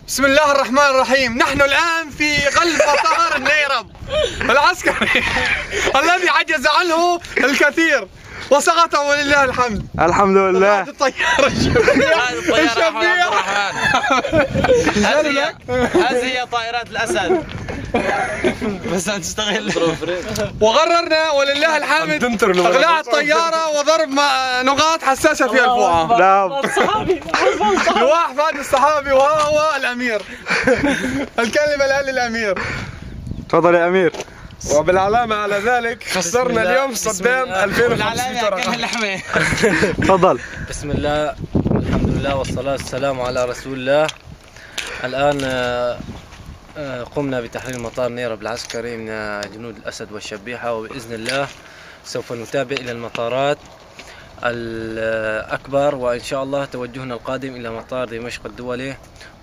بسم الله الرحمن الرحيم. نحن الآن في قلب مطار النيرب العسكري الذي عجز عنه الكثير وسقط ولله الحمد. الحمد لله. الطيارة الشبيحة. هذه هي طائرات الأسد. بس تشتغل. وقررنا ولله الحمد اقلاع الطيارة وضرب نقاط حساسة في الفوعة. نعم. لواء فهد الصحابي وهو الأمير. الكلمة الآن للأمير. تفضل يا أمير. وبالعلامة على ذلك خسرنا اليوم صدام 2500. تفضل. بسم الله الحمد لله والصلاة والسلام على رسول الله. الآن قمنا بتحرير مطار نيرب العسكري من جنود الأسد والشبيحة، وبإذن الله سوف نتابع إلى المطارات الأكبر، وإن شاء الله توجهنا القادم إلى مطار دمشق الدولي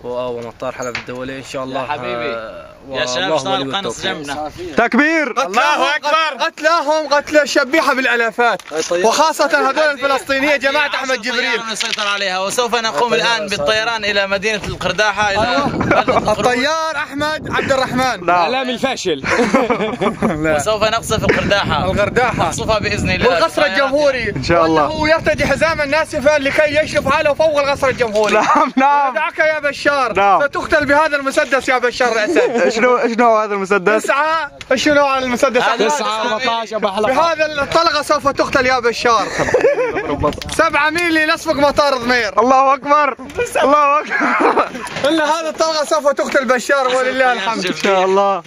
ومطار حلب الدولي إن شاء الله. يا حبيبي يا شباب اشتغل القنص جنبنا. تكبير. الله أكبر. قتلاهم قتل الشبيحة بالآلافات، وخاصة هذول الفلسطينية جماعة أحمد جبريل. نسيطر عليها، وسوف نقوم الآن بالطيران إلى مدينة القرداحة إلى الطيار أحمد عبد الرحمن. إعلامي الفاشل. وسوف نقصف القرداحة. نقصفها بإذن الله. والقصر الجمهوري إن شاء الله. وأنه يرتدي حزاما ناسفا لكي يشرف حاله فوق القصر الجمهوري. نعم. دعك يا بشار. نعم. ستقتل بهذا المسدس يا بشار الأسد. شنو هذا المسدس؟ 9. شنو نوع المسدس؟ 9 14 ابو حلقة. بهذا الطلقة سوف تقتل يا بشار. 7 ميلي نصفق مطار ضمير. الله أكبر. الله أكبر. إلا هذا الطلقة سوف تقتل بشار ولله الحمد. إن شاء الله.